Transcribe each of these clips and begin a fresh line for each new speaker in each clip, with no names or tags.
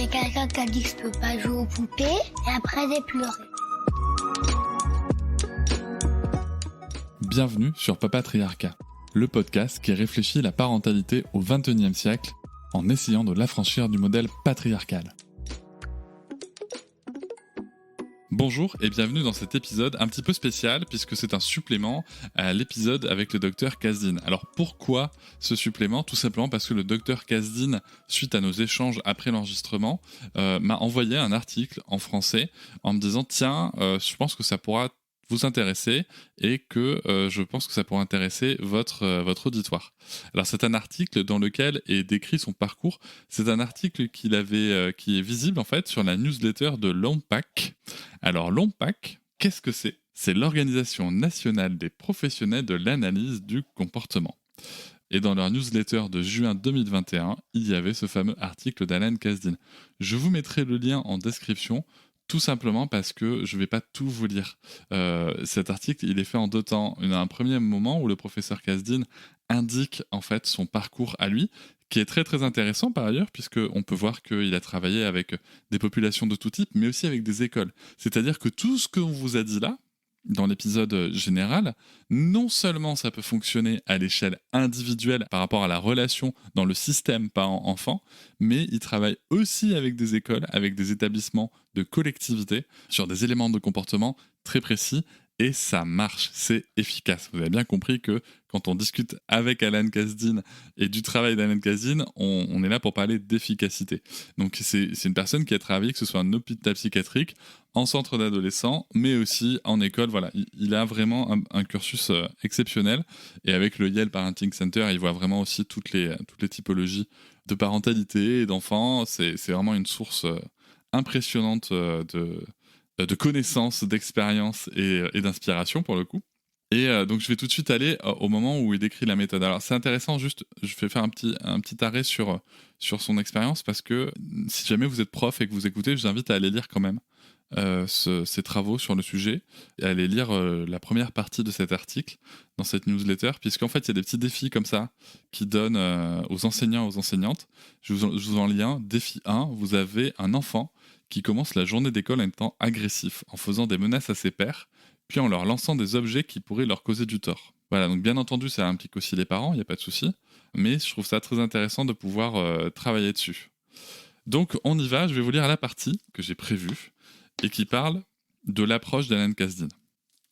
avait quelqu'un qui a dit que je peux pas jouer aux poupées, et après j'ai pleuré.
Bienvenue sur Papatriarcat, le podcast qui réfléchit la parentalité au XXIe siècle en essayant de l'affranchir du modèle patriarcal. Bonjour et bienvenue dans cet épisode un petit peu spécial puisque c'est un supplément à l'épisode avec le docteur Kasdine. Alors pourquoi ce supplément ? Tout simplement parce que le docteur Kasdine, suite à nos échanges après l'enregistrement, m'a envoyé un article en français en me disant « Tiens, je pense que ça pourra vous intéresser et que je pense que ça pourra intéresser votre auditoire. » Alors c'est un article dans lequel est décrit son parcours. C'est un article qui est visible en fait sur la newsletter de l'OMPAC. Alors l'OMPAC, qu'est-ce que c'est ? C'est l'Organisation nationale des professionnels de l'analyse du comportement. Et dans leur newsletter de juin 2021, il y avait ce fameux article d'Alan Kasdine. Je vous mettrai le lien en description, tout simplement parce que je ne vais pas tout vous lire. Cet article, il est fait en deux temps. Il y a un premier moment où le professeur Kasdine indique en fait son parcours à lui, qui est très très intéressant par ailleurs, puisqu'on peut voir qu'il a travaillé avec des populations de tout type, mais aussi avec des écoles. C'est-à-dire que tout ce qu'on vous a dit là, dans l'épisode général, non seulement ça peut fonctionner à l'échelle individuelle par rapport à la relation dans le système parent-enfant, mais il travaille aussi avec des écoles, avec des établissements de collectivité, sur des éléments de comportement très précis, et ça marche, c'est efficace. Vous avez bien compris que quand on discute avec Alan Kasdine et du travail d'Alan Kasdine, on est là pour parler d'efficacité. Donc c'est une personne qui a travaillé, que ce soit en hôpital psychiatrique, en centre d'adolescents, mais aussi en école. Voilà, il a vraiment un cursus exceptionnel. Et avec le Yale Parenting Center, il voit vraiment aussi toutes les typologies de parentalité et d'enfants. C'est vraiment une source impressionnante de connaissances, d'expériences et d'inspiration pour le coup. Et donc je vais tout de suite aller au moment où il décrit la méthode. Alors c'est intéressant, juste je vais faire un petit arrêt sur son expérience, parce que si jamais vous êtes prof et que vous écoutez, je vous invite à aller lire quand même ses travaux sur le sujet, et à aller lire la première partie de cet article dans cette newsletter, puisqu'en fait il y a des petits défis comme ça qui donnent aux enseignants et aux enseignantes. Je vous en lis un. Défi 1, vous avez un enfant qui commence la journée d'école en étant agressif, en faisant des menaces à ses pairs, puis en leur lançant des objets qui pourraient leur causer du tort. Voilà, donc bien entendu, ça implique aussi les parents, il n'y a pas de souci, mais je trouve ça très intéressant de pouvoir travailler dessus. Donc on y va, je vais vous lire la partie que j'ai prévue, et qui parle de l'approche d'Alan Kasdine.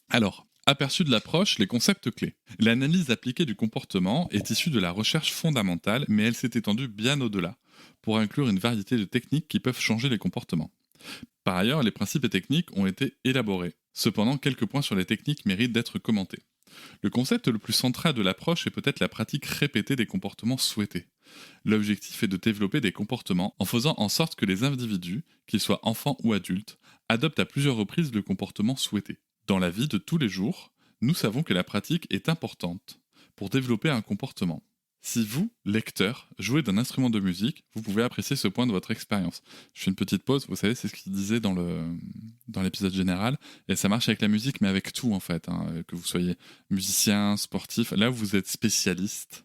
Alors, aperçu de l'approche, les concepts clés. L'analyse appliquée du comportement est issue de la recherche fondamentale, mais elle s'est étendue bien au-delà, pour inclure une variété de techniques qui peuvent changer les comportements. Par ailleurs, les principes et techniques ont été élaborés. Cependant, quelques points sur les techniques méritent d'être commentés. Le concept le plus central de l'approche est peut-être la pratique répétée des comportements souhaités. L'objectif est de développer des comportements en faisant en sorte que les individus, qu'ils soient enfants ou adultes, adoptent à plusieurs reprises le comportement souhaité. Dans la vie de tous les jours, nous savons que la pratique est importante pour développer un comportement. Si vous, lecteur, jouez d'un instrument de musique, vous pouvez apprécier ce point de votre expérience. Je fais une petite pause, vous savez, c'est ce qu'il disait dans l'épisode général, et ça marche avec la musique, mais avec tout en fait, que vous soyez musicien, sportif, là où vous êtes spécialiste,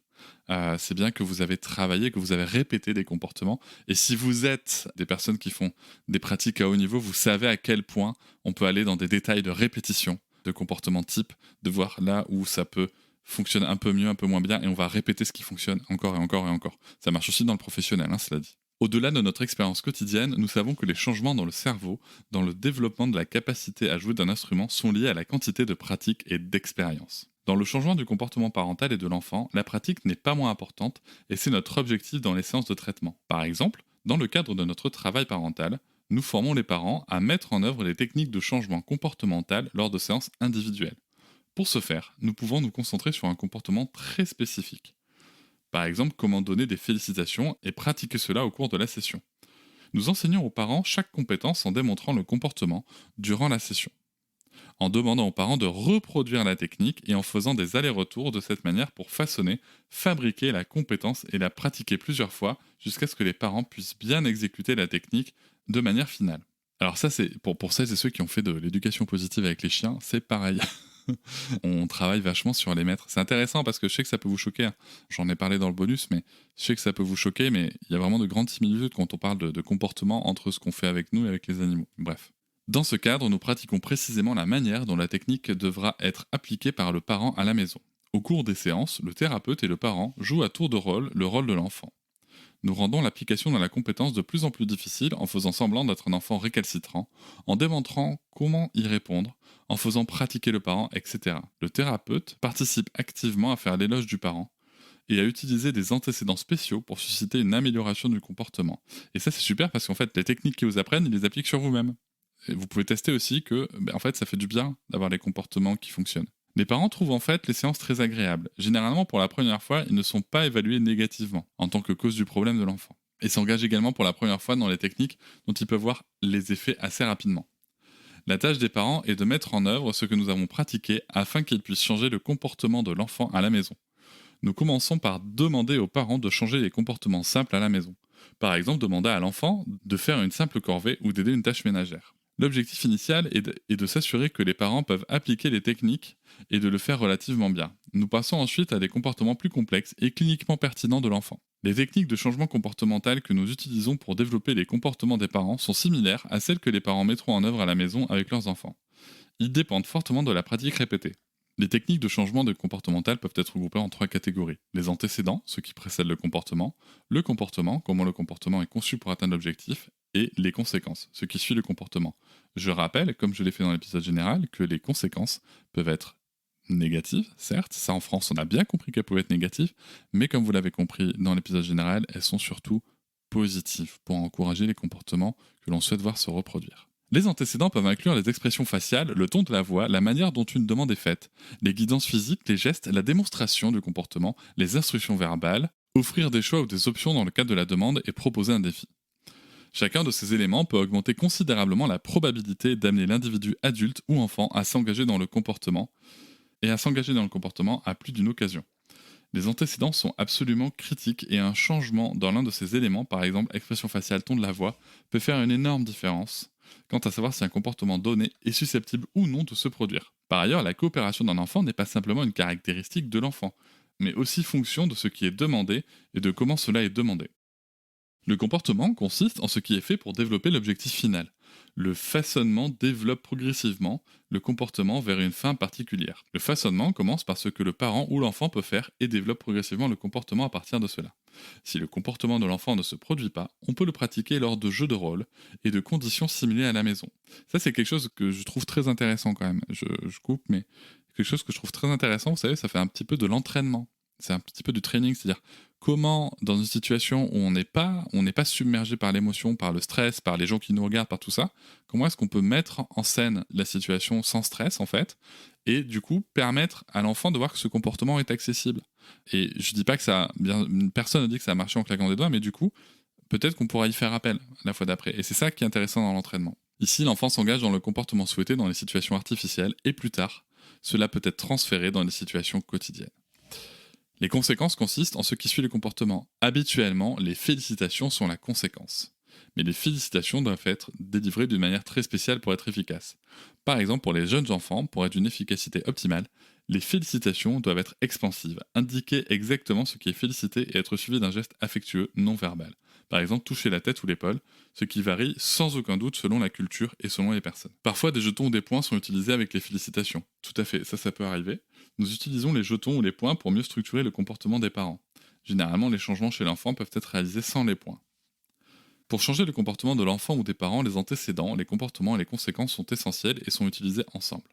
c'est bien que vous avez travaillé, que vous avez répété des comportements, et si vous êtes des personnes qui font des pratiques à haut niveau, vous savez à quel point on peut aller dans des détails de répétition, de comportements type, de voir là où ça peut fonctionne un peu mieux, un peu moins bien, et on va répéter ce qui fonctionne encore et encore et encore. Ça marche aussi dans le professionnel, cela dit. Au-delà de notre expérience quotidienne, nous savons que les changements dans le cerveau, dans le développement de la capacité à jouer d'un instrument, sont liés à la quantité de pratique et d'expérience. Dans le changement du comportement parental et de l'enfant, la pratique n'est pas moins importante, et c'est notre objectif dans les séances de traitement. Par exemple, dans le cadre de notre travail parental, nous formons les parents à mettre en œuvre les techniques de changement comportemental lors de séances individuelles. Pour ce faire, nous pouvons nous concentrer sur un comportement très spécifique. Par exemple, comment donner des félicitations et pratiquer cela au cours de la session. Nous enseignons aux parents chaque compétence en démontrant le comportement durant la session, en demandant aux parents de reproduire la technique et en faisant des allers-retours de cette manière pour façonner, fabriquer la compétence et la pratiquer plusieurs fois jusqu'à ce que les parents puissent bien exécuter la technique de manière finale. Alors ça, c'est pour celles et ceux qui ont fait de l'éducation positive avec les chiens, c'est pareil. On travaille vachement sur les maîtres. C'est intéressant parce que je sais que ça peut vous choquer, hein. J'en ai parlé dans le bonus, mais je sais que ça peut vous choquer, mais il y a vraiment de grandes similitudes quand on parle de comportement entre ce qu'on fait avec nous et avec les animaux. Bref. Dans ce cadre, nous pratiquons précisément la manière dont la technique devra être appliquée par le parent à la maison. Au cours des séances, le thérapeute et le parent jouent à tour de rôle le rôle de l'enfant. Nous rendons l'application de la compétence de plus en plus difficile en faisant semblant d'être un enfant récalcitrant, en démontrant comment y répondre, en faisant pratiquer le parent, etc. Le thérapeute participe activement à faire l'éloge du parent et à utiliser des antécédents spéciaux pour susciter une amélioration du comportement. Et ça c'est super parce qu'en fait les techniques qu'ils vous apprennent, ils les appliquent sur vous-même. Et vous pouvez tester aussi que en fait ça fait du bien d'avoir les comportements qui fonctionnent. Les parents trouvent en fait les séances très agréables. Généralement, pour la première fois, ils ne sont pas évalués négativement en tant que cause du problème de l'enfant. Et s'engagent également pour la première fois dans les techniques dont ils peuvent voir les effets assez rapidement. La tâche des parents est de mettre en œuvre ce que nous avons pratiqué afin qu'ils puissent changer le comportement de l'enfant à la maison. Nous commençons par demander aux parents de changer les comportements simples à la maison. Par exemple, demander à l'enfant de faire une simple corvée ou d'aider une tâche ménagère. L'objectif initial est de s'assurer que les parents peuvent appliquer les techniques et de le faire relativement bien. Nous passons ensuite à des comportements plus complexes et cliniquement pertinents de l'enfant. Les techniques de changement comportemental que nous utilisons pour développer les comportements des parents sont similaires à celles que les parents mettront en œuvre à la maison avec leurs enfants. Ils dépendent fortement de la pratique répétée. Les techniques de changement de comportemental peuvent être regroupées en 3 catégories. Les antécédents, ce qui précède le comportement, comment le comportement est conçu pour atteindre l'objectif, et les conséquences, ce qui suit le comportement. Je rappelle, comme je l'ai fait dans l'épisode général, que les conséquences peuvent être négatives, certes, ça en France on a bien compris qu'elles pouvaient être négatives, mais comme vous l'avez compris dans l'épisode général, elles sont surtout positives pour encourager les comportements que l'on souhaite voir se reproduire. Les antécédents peuvent inclure les expressions faciales, le ton de la voix, la manière dont une demande est faite, les guidances physiques, les gestes, la démonstration du comportement, les instructions verbales, offrir des choix ou des options dans le cadre de la demande et proposer un défi. Chacun de ces éléments peut augmenter considérablement la probabilité d'amener l'individu adulte ou enfant à s'engager dans le comportement, et à s'engager dans le comportement à plus d'une occasion. Les antécédents sont absolument critiques et un changement dans l'un de ces éléments, par exemple expression faciale, ton de la voix, peut faire une énorme différence quant à savoir si un comportement donné est susceptible ou non de se produire. Par ailleurs, la coopération d'un enfant n'est pas simplement une caractéristique de l'enfant, mais aussi fonction de ce qui est demandé et de comment cela est demandé. Le comportement consiste en ce qui est fait pour développer l'objectif final. Le façonnement développe progressivement le comportement vers une fin particulière. Le façonnement commence par ce que le parent ou l'enfant peut faire et développe progressivement le comportement à partir de cela. Si le comportement de l'enfant ne se produit pas, on peut le pratiquer lors de jeux de rôle et de conditions similées à la maison. Ça, c'est quelque chose que je trouve très intéressant quand même. Je coupe, mais quelque chose que je trouve très intéressant, vous savez, ça fait un petit peu de l'entraînement. C'est un petit peu du training, c'est-à-dire comment, dans une situation où on n'est pas submergé par l'émotion, par le stress, par les gens qui nous regardent, par tout ça, comment est-ce qu'on peut mettre en scène la situation sans stress, en fait, et du coup permettre à l'enfant de voir que ce comportement est accessible. Et je dis pas que ça, personne ne dit que ça a marché en claquant des doigts, mais du coup, peut-être qu'on pourra y faire appel la fois d'après. Et c'est ça qui est intéressant dans l'entraînement. Ici, l'enfant s'engage dans le comportement souhaité dans les situations artificielles, et plus tard, cela peut être transféré dans les situations quotidiennes. Les conséquences consistent en ce qui suit le comportement. Habituellement, les félicitations sont la conséquence. Mais les félicitations doivent être délivrées d'une manière très spéciale pour être efficaces. Par exemple, pour les jeunes enfants, pour être d'une efficacité optimale, les félicitations doivent être expansives, indiquer exactement ce qui est félicité et être suivi d'un geste affectueux non verbal. Par exemple, toucher la tête ou l'épaule, ce qui varie sans aucun doute selon la culture et selon les personnes. Parfois, des jetons ou des points sont utilisés avec les félicitations. Tout à fait, ça peut arriver. Nous utilisons les jetons ou les points pour mieux structurer le comportement des parents. Généralement, les changements chez l'enfant peuvent être réalisés sans les points. Pour changer le comportement de l'enfant ou des parents, les antécédents, les comportements et les conséquences sont essentiels et sont utilisés ensemble.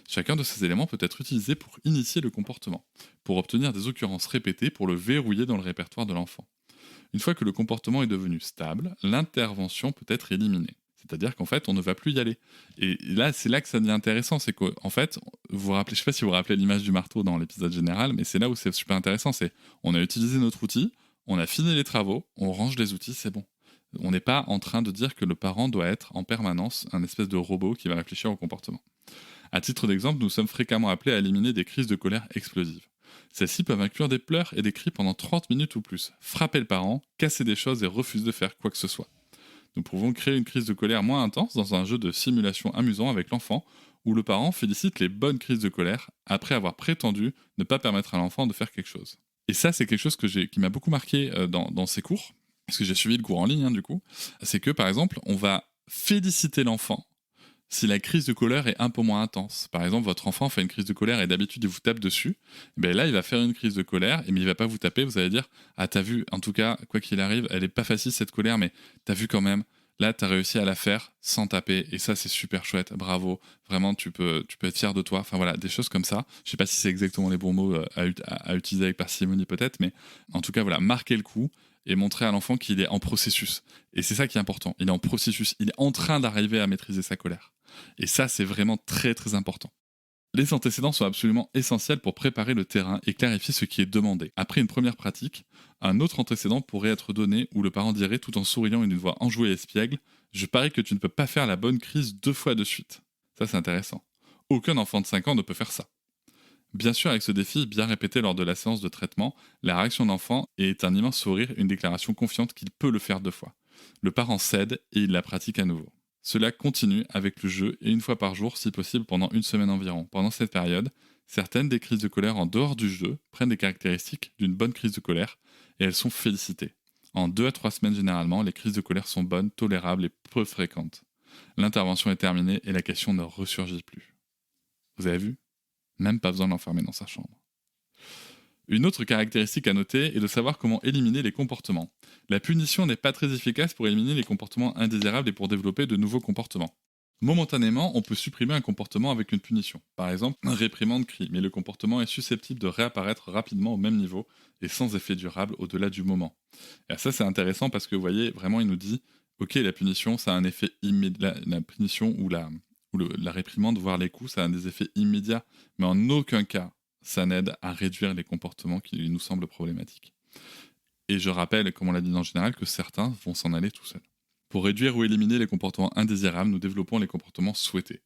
Chacun de ces éléments peut être utilisé pour initier le comportement, pour obtenir des occurrences répétées, pour le verrouiller dans le répertoire de l'enfant. Une fois que le comportement est devenu stable, l'intervention peut être éliminée. C'est-à-dire qu'en fait, on ne va plus y aller. Et là, c'est là que ça devient intéressant. C'est qu'en fait, je ne sais pas si vous vous rappelez l'image du marteau dans l'épisode général, mais c'est là où c'est super intéressant. C'est on a utilisé notre outil, on a fini les travaux, on range les outils, c'est bon. On n'est pas en train de dire que le parent doit être en permanence un espèce de robot qui va réfléchir au comportement. À titre d'exemple, nous sommes fréquemment appelés à éliminer des crises de colère explosives. Celles-ci peuvent inclure des pleurs et des cris pendant 30 minutes ou plus, frapper le parent, casser des choses et refuser de faire quoi que ce soit. Nous pouvons créer une crise de colère moins intense dans un jeu de simulation amusant avec l'enfant, où le parent félicite les bonnes crises de colère après avoir prétendu ne pas permettre à l'enfant de faire quelque chose. Et ça, c'est quelque chose qui m'a beaucoup marqué dans ces cours, parce que j'ai suivi le cours en ligne, du coup. C'est que, par exemple, on va féliciter l'enfant si la crise de colère est un peu moins intense. Par exemple, votre enfant fait une crise de colère et d'habitude il vous tape dessus, ben là il va faire une crise de colère, mais il va pas vous taper, vous allez dire « Ah t'as vu, en tout cas, quoi qu'il arrive, elle est pas facile cette colère, mais t'as vu quand même, là t'as réussi à la faire sans taper, et ça c'est super chouette, bravo, vraiment tu peux être fier de toi. » Enfin voilà, des choses comme ça. Je sais pas si c'est exactement les bons mots à utiliser avec parcimonie peut-être, mais en tout cas voilà, marquer le coup et montrer à l'enfant qu'il est en processus. Et c'est ça qui est important, il est en processus, il est en train d'arriver à maîtriser sa colère. Et ça, c'est vraiment très très important. Les antécédents sont absolument essentiels pour préparer le terrain et clarifier ce qui est demandé. Après une première pratique, un autre antécédent pourrait être donné où le parent dirait tout en souriant et d'une voix enjouée et espiègle « Je parie que tu ne peux pas faire la bonne crise 2 fois de suite. » Ça, c'est intéressant. Aucun enfant de 5 ans ne peut faire ça. Bien sûr, avec ce défi bien répété lors de la séance de traitement, la réaction de l'enfant est un immense sourire, une déclaration confiante qu'il peut le faire 2 fois. Le parent cède et il la pratique à nouveau. Cela continue avec le jeu et 1 fois par jour si possible pendant 1 semaine environ. Pendant cette période, certaines des crises de colère en dehors du jeu prennent des caractéristiques d'une bonne crise de colère et elles sont félicitées. En 2 à 3 semaines généralement, les crises de colère sont bonnes, tolérables et peu fréquentes. L'intervention est terminée et la question ne ressurgit plus. Vous avez vu ? Même pas besoin de l'enfermer dans sa chambre. Une autre caractéristique à noter est de savoir comment éliminer les comportements. La punition n'est pas très efficace pour éliminer les comportements indésirables et pour développer de nouveaux comportements. Momentanément, on peut supprimer un comportement avec une punition, par exemple un réprimande cri, mais le comportement est susceptible de réapparaître rapidement au même niveau et sans effet durable au-delà du moment. Et ça c'est intéressant parce que vous voyez, vraiment il nous dit, ok la punition ça a un effet immédiat, la punition ou la réprimande, voire les coups, ça a des effets immédiats, mais en aucun cas ça n'aide à réduire les comportements qui nous semblent problématiques. Et je rappelle, comme on l'a dit en général, que certains vont s'en aller tout seuls. Pour réduire ou éliminer les comportements indésirables, nous développons les comportements souhaités.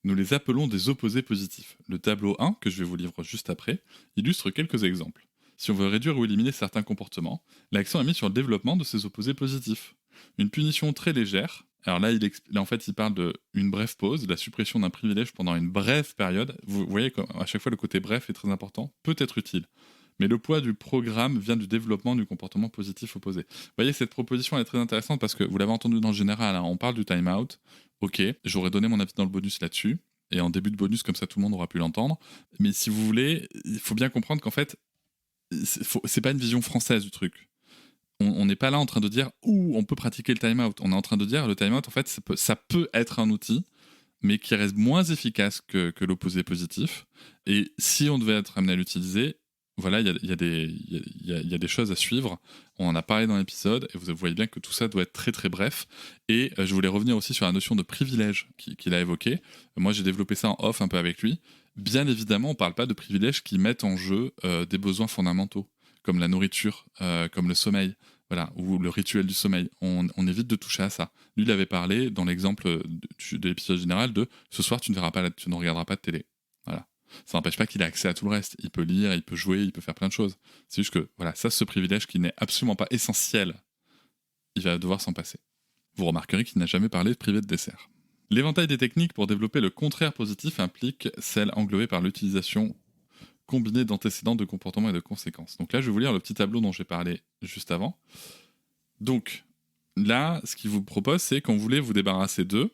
Nous les appelons des opposés positifs. Le tableau 1, que je vais vous livrer juste après, illustre quelques exemples. Si on veut réduire ou éliminer certains comportements, l'accent est mis sur le développement de ces opposés positifs. Une punition très légère, alors là, en fait, il parle d'une brève pause, de la suppression d'un privilège pendant une brève période. Vous voyez qu'à chaque fois, le côté bref est très important, peut être utile. Mais le poids du programme vient du développement du comportement positif opposé. Vous voyez, cette proposition elle est très intéressante parce que vous l'avez entendu dans le général, hein, on parle du time-out. Ok, j'aurais donné mon avis dans le bonus là-dessus. Et en début de bonus, comme ça tout le monde aura pu l'entendre. Mais si vous voulez, il faut bien comprendre qu'en fait, c'est pas une vision française du truc. On n'est pas là en train de dire « Ouh, on peut pratiquer le time-out ». On est en train de dire le time-out, en fait, ça peut être un outil, mais qui reste moins efficace que l'opposé positif. Et si on devait être amené à l'utiliser, voilà, il y a des choses à suivre. On en a parlé dans l'épisode, et vous voyez bien que tout ça doit être très très bref. Et je voulais revenir aussi sur la notion de privilège qu'il a évoqué. Moi, j'ai développé ça en off un peu avec lui. Bien évidemment, on ne parle pas de privilèges qui mettent en jeu des besoins fondamentaux, comme la nourriture, comme le sommeil, voilà, ou le rituel du sommeil. On évite de toucher à ça. Lui, il avait parlé, dans l'exemple de l'épisode général, de « ce soir, tu ne regarderas pas de télé ». Voilà. Ça n'empêche pas qu'il a accès à tout le reste. Il peut lire, il peut jouer, il peut faire plein de choses. C'est juste que, voilà, ça, ce privilège qui n'est absolument pas essentiel, il va devoir s'en passer. Vous remarquerez qu'il n'a jamais parlé de privé de dessert. L'éventail des techniques pour développer le contraire positif implique celle englobée par l'utilisation combinée d'antécédents, de comportements et de conséquences. Donc là, je vais vous lire le petit tableau dont j'ai parlé juste avant. Donc là, ce qu'il vous propose, c'est quand vous voulez vous débarrasser de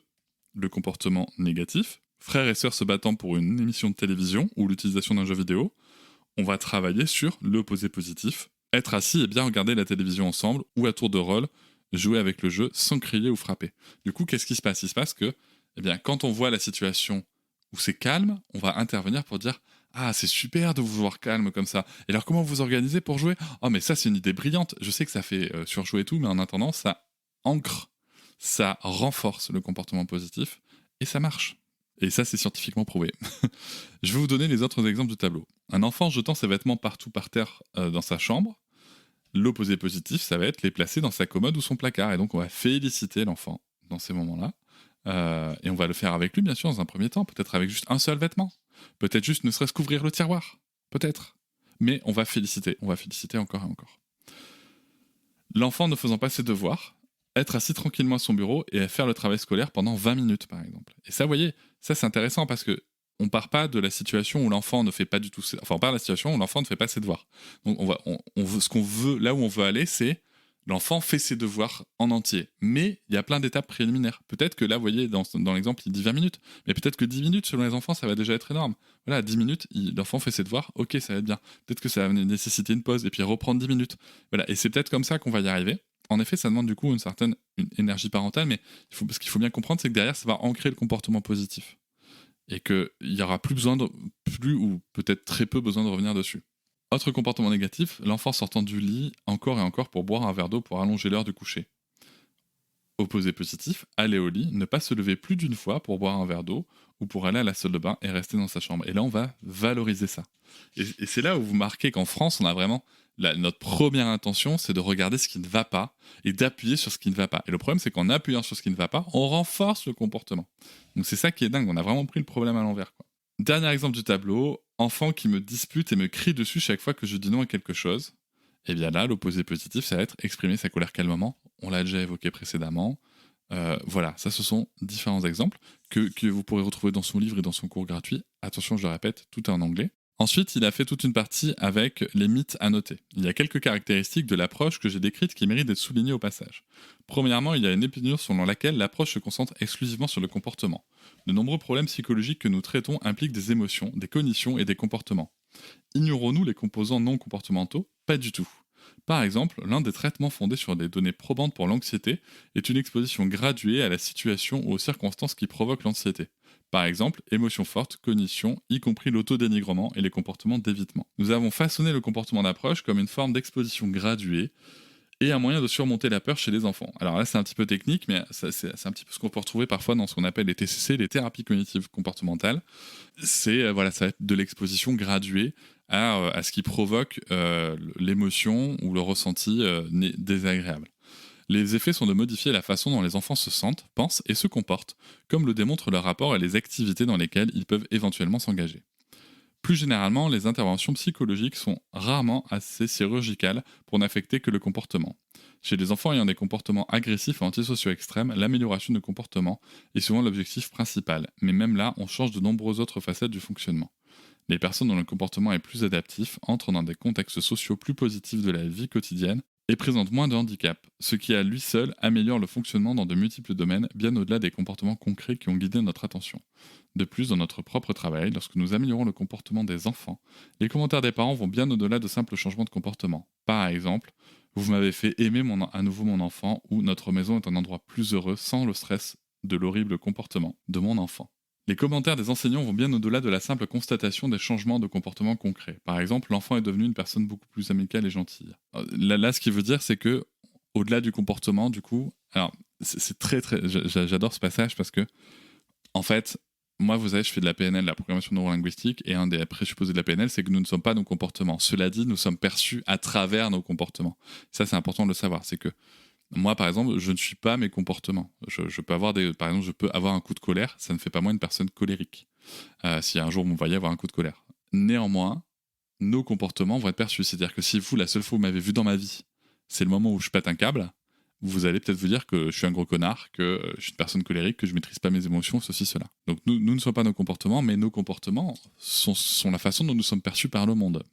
le comportement négatif, frères et sœurs se battant pour une émission de télévision ou l'utilisation d'un jeu vidéo, on va travailler sur l'opposé positif, être assis et bien regarder la télévision ensemble ou à tour de rôle, jouer avec le jeu sans crier ou frapper. Du coup, qu'est-ce qui se passe ? Il se passe que, eh bien, quand on voit la situation où c'est calme, on va intervenir pour dire « Ah, c'est super de vous voir calme comme ça. Et alors, comment vous organisez pour jouer ? Oh, mais ça, c'est une idée brillante. Je sais que ça fait surjouer et tout, mais en attendant, ça ancre, ça renforce le comportement positif et ça marche. » Et ça, c'est scientifiquement prouvé. Je vais vous donner les autres exemples du tableau. Un enfant jetant ses vêtements partout par terre dans sa chambre. L'opposé positif, ça va être les placer dans sa commode ou son placard. Et donc, on va féliciter l'enfant dans ces moments-là. Et on va le faire avec lui, bien sûr, dans un premier temps. Peut-être avec juste un seul vêtement. Peut-être juste ne serait-ce qu'ouvrir le tiroir. Peut-être. Mais on va féliciter. On va féliciter encore et encore. L'enfant ne faisant pas ses devoirs, être assis tranquillement à son bureau et faire le travail scolaire pendant 20 minutes, par exemple. Et ça, vous voyez, ça c'est intéressant parce que on part pas de la situation où l'enfant ne fait pas du tout on part de la situation où l'enfant ne fait pas ses devoirs. Donc on veut, ce qu'on veut, là où on veut aller, c'est l'enfant fait ses devoirs en entier. Mais il y a plein d'étapes préliminaires. Peut-être que là, vous voyez, dans l'exemple, il dit 20 minutes. Mais peut-être que 10 minutes, selon les enfants, ça va déjà être énorme. Voilà, 10 minutes, l'enfant fait ses devoirs, ok, ça va être bien. Peut-être que ça va nécessiter une pause et puis reprendre 10 minutes. Voilà, et c'est peut-être comme ça qu'on va y arriver. En effet, ça demande du coup une énergie parentale, mais ce qu'il faut bien comprendre, c'est que derrière, ça va ancrer le comportement positif. Et qu'il n'y aura plus ou peut-être très peu besoin de revenir dessus. Autre comportement négatif, l'enfant sortant du lit encore et encore pour boire un verre d'eau pour allonger l'heure du coucher. Opposé positif, aller au lit, ne pas se lever plus d'une fois pour boire un verre d'eau ou pour aller à la salle de bain et rester dans sa chambre. Et là, on va valoriser ça. Et c'est là où vous marquez qu'en France, on a vraiment... notre première intention, c'est de regarder ce qui ne va pas et d'appuyer sur ce qui ne va pas. Et le problème, c'est qu'en appuyant sur ce qui ne va pas, on renforce le comportement. Donc c'est ça qui est dingue, on a vraiment pris le problème à l'envers, quoi. Dernier exemple du tableau, enfant qui me dispute et me crie dessus chaque fois que je dis non à quelque chose. Et bien là, l'opposé positif, ça va être exprimer sa colère calmement. On l'a déjà évoqué précédemment. Voilà, ça ce sont différents exemples que vous pourrez retrouver dans son livre et dans son cours gratuit. Attention, je le répète, tout est en anglais. Ensuite, il a fait toute une partie avec les mythes à noter. Il y a quelques caractéristiques de l'approche que j'ai décrites qui méritent d'être soulignées au passage. Premièrement, il y a une opinion selon laquelle l'approche se concentre exclusivement sur le comportement. De nombreux problèmes psychologiques que nous traitons impliquent des émotions, des cognitions et des comportements. Ignorons-nous les composants non comportementaux ? Pas du tout. Par exemple, l'un des traitements fondés sur des données probantes pour l'anxiété est une exposition graduée à la situation ou aux circonstances qui provoquent l'anxiété. Par exemple, émotions fortes, cognition, y compris l'autodénigrement et les comportements d'évitement. Nous avons façonné le comportement d'approche comme une forme d'exposition graduée et un moyen de surmonter la peur chez les enfants. Alors là, c'est un petit peu technique, mais c'est un petit peu ce qu'on peut retrouver parfois dans ce qu'on appelle les TCC, les thérapies cognitives comportementales. Ça va être de l'exposition graduée à ce qui provoque l'émotion ou le ressenti désagréable. Les effets sont de modifier la façon dont les enfants se sentent, pensent et se comportent, comme le démontrent leur rapport et les activités dans lesquelles ils peuvent éventuellement s'engager. Plus généralement, les interventions psychologiques sont rarement assez chirurgicales pour n'affecter que le comportement. Chez les enfants ayant des comportements agressifs et antisociaux extrêmes, l'amélioration du comportement est souvent l'objectif principal, mais même là, on change de nombreuses autres facettes du fonctionnement. Les personnes dont le comportement est plus adaptif entrent dans des contextes sociaux plus positifs de la vie quotidienne et présentent moins de handicap, ce qui à lui seul améliore le fonctionnement dans de multiples domaines bien au-delà des comportements concrets qui ont guidé notre attention. De plus, dans notre propre travail, lorsque nous améliorons le comportement des enfants, les commentaires des parents vont bien au-delà de simples changements de comportement. Par exemple, vous m'avez fait aimer à nouveau mon enfant ou notre maison est un endroit plus heureux sans le stress de l'horrible comportement de mon enfant. Les commentaires des enseignants vont bien au-delà de la simple constatation des changements de comportement concrets. Par exemple, l'enfant est devenu une personne beaucoup plus amicale et gentille. Là, ce qui veut dire, c'est que, au-delà du comportement, du coup, alors, c'est très, j'adore ce passage parce que, en fait, moi, vous savez, je fais de la PNL, la programmation neurolinguistique, et un des présupposés de la PNL, c'est que nous ne sommes pas nos comportements. Cela dit, nous sommes perçus à travers nos comportements. Ça, c'est important de le savoir. C'est que moi, par exemple, je ne suis pas mes comportements. Je peux avoir par exemple, je peux avoir un coup de colère, ça ne fait pas moi une personne colérique. Si un jour vous me voyez avoir un coup de colère. Néanmoins, nos comportements vont être perçus. C'est-à-dire que si vous, la seule fois où vous m'avez vu dans ma vie, c'est le moment où je pète un câble, vous allez peut-être vous dire que je suis un gros connard, que je suis une personne colérique, que je ne maîtrise pas mes émotions, ceci, cela. Donc nous ne sommes pas nos comportements, mais nos comportements sont la façon dont nous sommes perçus par le monde.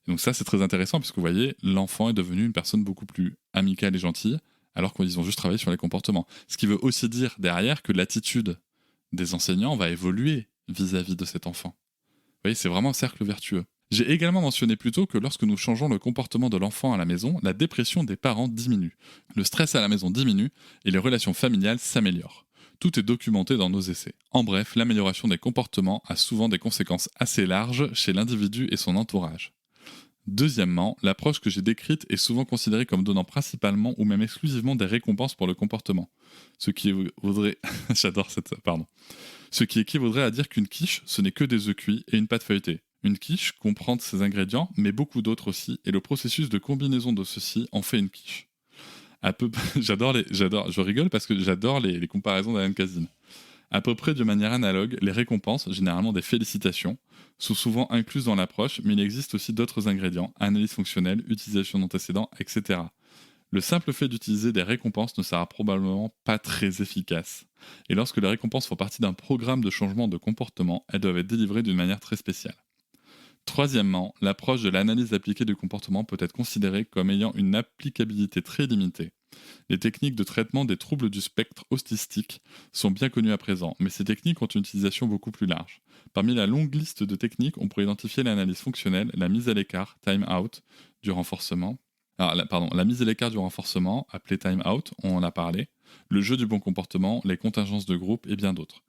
Et donc ça, c'est très intéressant, puisque vous voyez, l'enfant est devenu une personne beaucoup plus amicale et gentille, alors qu'ils ont juste travaillé sur les comportements. Ce qui veut aussi dire derrière que l'attitude des enseignants va évoluer vis-à-vis de cet enfant. Vous voyez, c'est vraiment un cercle vertueux. J'ai également mentionné plus tôt que lorsque nous changeons le comportement de l'enfant à la maison, la dépression des parents diminue, le stress à la maison diminue et les relations familiales s'améliorent. Tout est documenté dans nos essais. En bref, l'amélioration des comportements a souvent des conséquences assez larges chez l'individu et son entourage. Deuxièmement, l'approche que j'ai décrite est souvent considérée comme donnant principalement ou même exclusivement des récompenses pour le comportement. Ce qui équivaudrait... Ce qui équivaudrait à dire qu'une quiche, ce n'est que des œufs cuits et une pâte feuilletée. Une quiche comprend ses ingrédients, mais beaucoup d'autres aussi, et le processus de combinaison de ceux-ci en fait une quiche. Je rigole parce que j'adore les comparaisons d'Alan Kazin. À peu près de manière analogue, les récompenses, généralement des félicitations, sont souvent incluses dans l'approche, mais il existe aussi d'autres ingrédients, analyse fonctionnelle, utilisation d'antécédents, etc. Le simple fait d'utiliser des récompenses ne sera probablement pas très efficace. Et lorsque les récompenses font partie d'un programme de changement de comportement, elles doivent être délivrées d'une manière très spéciale. Troisièmement, l'approche de l'analyse appliquée du comportement peut être considérée comme ayant une applicabilité très limitée. Les techniques de traitement des troubles du spectre autistique sont bien connues à présent, mais ces techniques ont une utilisation beaucoup plus large. Parmi la longue liste de techniques, on pourrait identifier l'analyse fonctionnelle, la mise à l'écart, time out, du renforcement. La mise à l'écart du renforcement, appelée time out, on en a parlé, le jeu du bon comportement, les contingences de groupe et bien d'autres.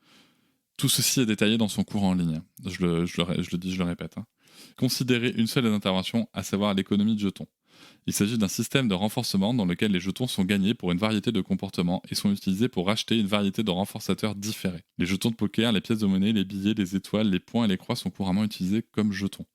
Tout ceci est détaillé dans son cours en ligne. Je le répète. Considérez une seule des interventions, à savoir l'économie de jetons. Il s'agit d'un système de renforcement dans lequel les jetons sont gagnés pour une variété de comportements et sont utilisés pour racheter une variété de renforçateurs différés. Les jetons de poker, les pièces de monnaie, les billets, les étoiles, les points et les croix sont couramment utilisés comme jetons.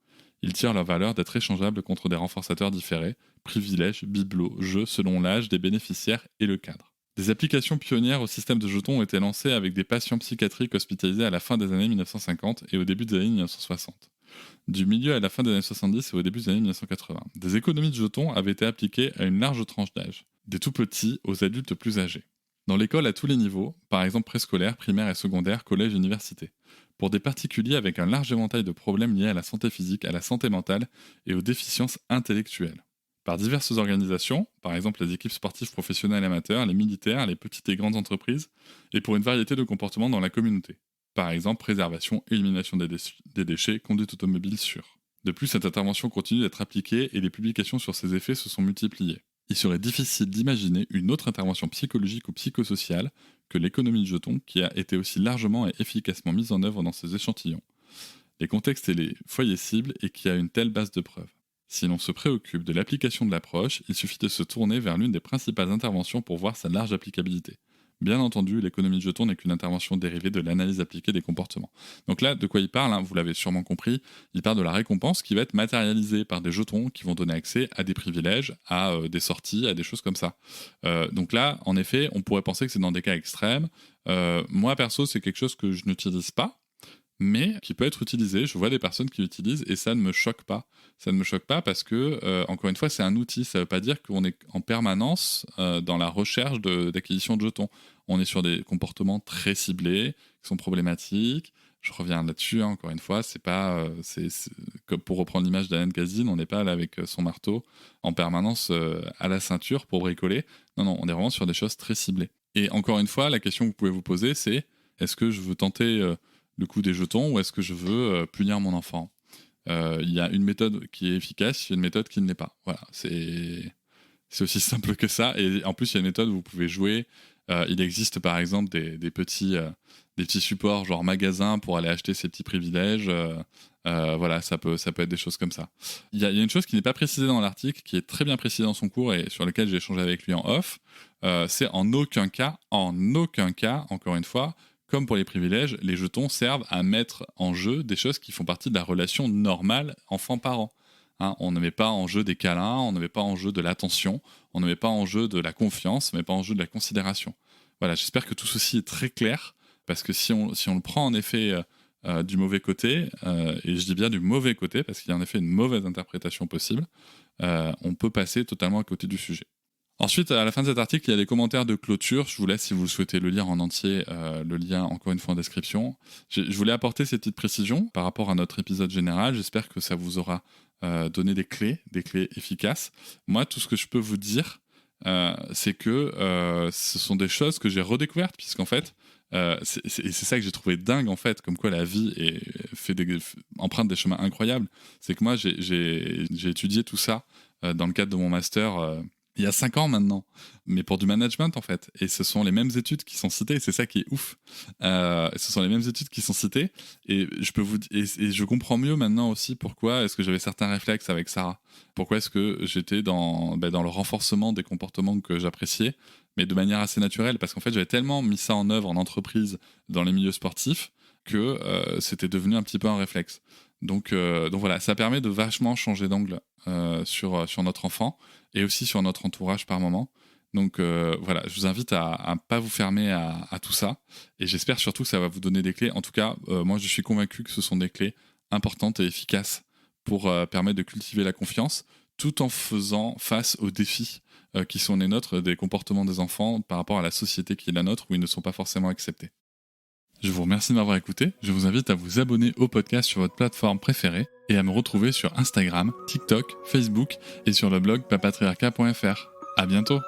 Ils tirent leur valeur d'être échangeables contre des renforçateurs différés, privilèges, bibelots, jeux selon l'âge des bénéficiaires et le cadre. Des applications pionnières au système de jetons ont été lancées avec des patients psychiatriques hospitalisés à la fin des années 1950 et au début des années 1960. Du milieu à la fin des années 70 et au début des années 1980. Des économies de jetons avaient été appliquées à une large tranche d'âge, des tout petits aux adultes plus âgés. Dans l'école à tous les niveaux, par exemple préscolaire, primaire et secondaire, collège et université. Pour des particuliers avec un large éventail de problèmes liés à la santé physique, à la santé mentale et aux déficiences intellectuelles. Par diverses organisations, par exemple les équipes sportives professionnelles et amateurs, les militaires, les petites et grandes entreprises, et pour une variété de comportements dans la communauté. Par exemple, préservation, élimination des déchets, conduite automobile sûre. De plus, cette intervention continue d'être appliquée et les publications sur ses effets se sont multipliées. Il serait difficile d'imaginer une autre intervention psychologique ou psychosociale que l'économie de jetons qui a été aussi largement et efficacement mise en œuvre dans ces échantillons, les contextes et les foyers cibles et qui a une telle base de preuves. Si l'on se préoccupe de l'application de l'approche, il suffit de se tourner vers l'une des principales interventions pour voir sa large applicabilité. Bien entendu, l'économie de jetons n'est qu'une intervention dérivée de l'analyse appliquée des comportements. Donc là, de quoi il parle, vous l'avez sûrement compris, il parle de la récompense qui va être matérialisée par des jetons qui vont donner accès à des privilèges, à des sorties, à des choses comme ça. Donc là, en effet, on pourrait penser que c'est dans des cas extrêmes. Moi, perso, c'est quelque chose que je n'utilise pas, mais qui peut être utilisé. Je vois des personnes qui l'utilisent et ça ne me choque pas. Ça ne me choque pas parce que, encore une fois, c'est un outil. Ça ne veut pas dire qu'on est en permanence dans la recherche d'acquisition de jetons. On est sur des comportements très ciblés, qui sont problématiques. Je reviens là-dessus, encore une fois, c'est pas, comme pour reprendre l'image d'Alain Kazin, on n'est pas là avec son marteau en permanence à la ceinture pour bricoler. Non, on est vraiment sur des choses très ciblées. Et encore une fois, la question que vous pouvez vous poser, c'est est-ce que je veux tenter le coup des jetons ou est-ce que je veux punir mon enfant ? Il y a une méthode qui est efficace, il y a une méthode qui ne l'est pas. Voilà, c'est aussi simple que ça. Et en plus, il y a une méthode où vous pouvez jouer. Il existe par exemple des petits supports genre magasin pour aller acheter ces petits privilèges. Voilà, ça peut être des choses comme ça. Il y a une chose qui n'est pas précisée dans l'article, qui est très bien précisée dans son cours et sur lequel j'ai échangé avec lui en off. C'est en aucun cas, encore une fois, comme pour les privilèges, les jetons servent à mettre en jeu des choses qui font partie de la relation normale enfant-parent. On ne met pas en jeu des câlins, on ne met pas en jeu de l'attention, on ne met pas en jeu de la confiance, on ne met pas en jeu de la considération. Voilà, j'espère que tout ceci est très clair, parce que si on le prend en effet du mauvais côté, et je dis bien du mauvais côté, parce qu'il y a en effet une mauvaise interprétation possible, on peut passer totalement à côté du sujet. Ensuite, à la fin de cet article, il y a des commentaires de clôture. Je vous laisse, si vous souhaitez le lire en entier, le lien, encore une fois, en description. Je voulais apporter ces petites précisions par rapport à notre épisode général. J'espère que ça vous aura donné des clés efficaces. Moi, tout ce que je peux vous dire, c'est que ce sont des choses que j'ai redécouvertes, puisqu'en fait, c'est ça que j'ai trouvé dingue, en fait, comme quoi la vie emprunte des chemins incroyables. C'est que moi, j'ai étudié tout ça dans le cadre de mon master il y a 5 ans maintenant, mais pour du management en fait. Et ce sont les mêmes études qui sont citées, et c'est ça qui est ouf. Ce sont les mêmes études qui sont citées, et je comprends mieux maintenant aussi pourquoi est-ce que j'avais certains réflexes avec Sarah. Pourquoi est-ce que j'étais dans le renforcement des comportements que j'appréciais, mais de manière assez naturelle, parce qu'en fait j'avais tellement mis ça en œuvre en entreprise, dans les milieux sportifs, que c'était devenu un petit peu un réflexe. Donc voilà, ça permet de vachement changer d'angle sur notre enfant et aussi sur notre entourage par moment. Donc voilà, je vous invite à ne pas vous fermer à tout ça, et j'espère surtout que ça va vous donner des clés. En tout cas, moi je suis convaincu que ce sont des clés importantes et efficaces pour permettre de cultiver la confiance tout en faisant face aux défis qui sont les nôtres, des comportements des enfants par rapport à la société qui est la nôtre, où ils ne sont pas forcément acceptés. Je vous remercie de m'avoir écouté, je vous invite à vous abonner au podcast sur votre plateforme préférée et à me retrouver sur Instagram, TikTok, Facebook et sur le blog papatriarca.fr. À bientôt!